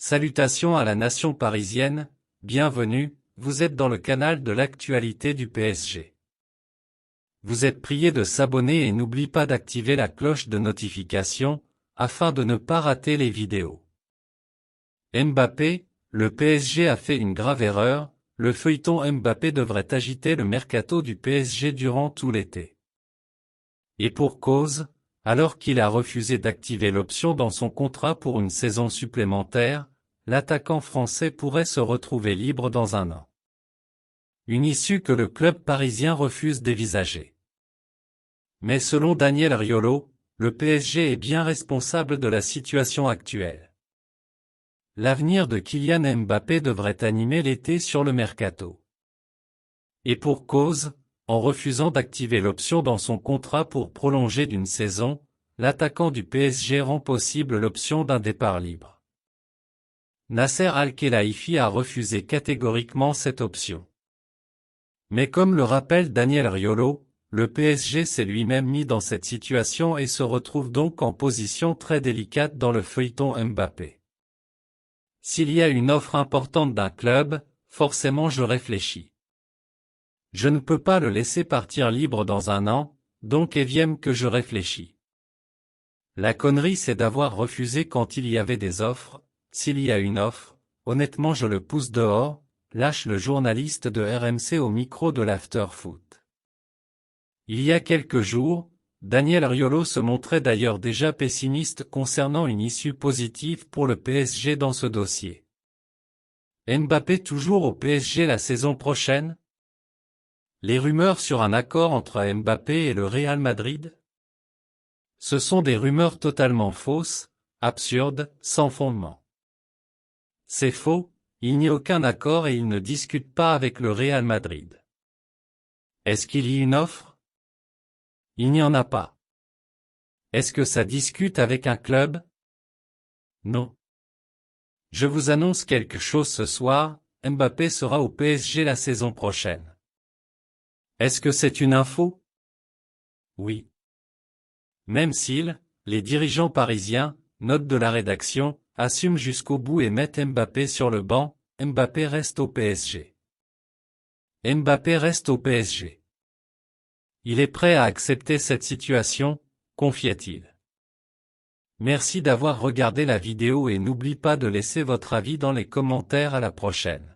Salutations à la nation parisienne, bienvenue, vous êtes dans le canal de l'actualité du PSG. Vous êtes priés de s'abonner et n'oubliez pas d'activer la cloche de notification, afin de ne pas rater les vidéos. Mbappé, le PSG a fait une grave erreur, le feuilleton Mbappé devrait agiter le mercato du PSG durant tout l'été. Et pour cause, alors qu'il a refusé d'activer l'option dans son contrat pour une saison supplémentaire, l'attaquant français pourrait se retrouver libre dans un an. Une issue que le club parisien refuse d'envisager. Mais selon Daniel Riolo, le PSG est bien responsable de la situation actuelle. L'avenir de Kylian Mbappé devrait animer l'été sur le mercato. Et pour cause, en refusant d'activer l'option dans son contrat pour prolonger d'une saison, l'attaquant du PSG rend possible l'option d'un départ libre. Nasser Al-Khelaifi a refusé catégoriquement cette option. Mais comme le rappelle Daniel Riolo, le PSG s'est lui-même mis dans cette situation et se retrouve donc en position très délicate dans le feuilleton Mbappé. S'il y a une offre importante d'un club, forcément je réfléchis. Je ne peux pas le laisser partir libre dans un an, donc évidemment que je réfléchis. La connerie c'est d'avoir refusé quand il y avait des offres, s'il y a une offre, honnêtement je le pousse dehors, lâche le journaliste de RMC au micro de l'After-Foot. Il y a quelques jours, Daniel Riolo se montrait d'ailleurs déjà pessimiste concernant une issue positive pour le PSG dans ce dossier. Mbappé toujours au PSG la saison prochaine? Les rumeurs sur un accord entre Mbappé et le Real Madrid? Ce sont des rumeurs totalement fausses, absurdes, sans fondement. C'est faux, il n'y a aucun accord et il ne discute pas avec le Real Madrid. Est-ce qu'il y a une offre? Il n'y en a pas. Est-ce que ça discute avec un club? Non. Je vous annonce quelque chose ce soir, Mbappé sera au PSG la saison prochaine. Est-ce que c'est une info? Oui. Même s'ils, les dirigeants parisiens, note de la rédaction, assument jusqu'au bout et mettent Mbappé sur le banc, Mbappé reste au PSG. Mbappé reste au PSG. Il est prêt à accepter cette situation, confia-t-il. Merci d'avoir regardé la vidéo et n'oubliez pas de laisser votre avis dans les commentaires. À la prochaine.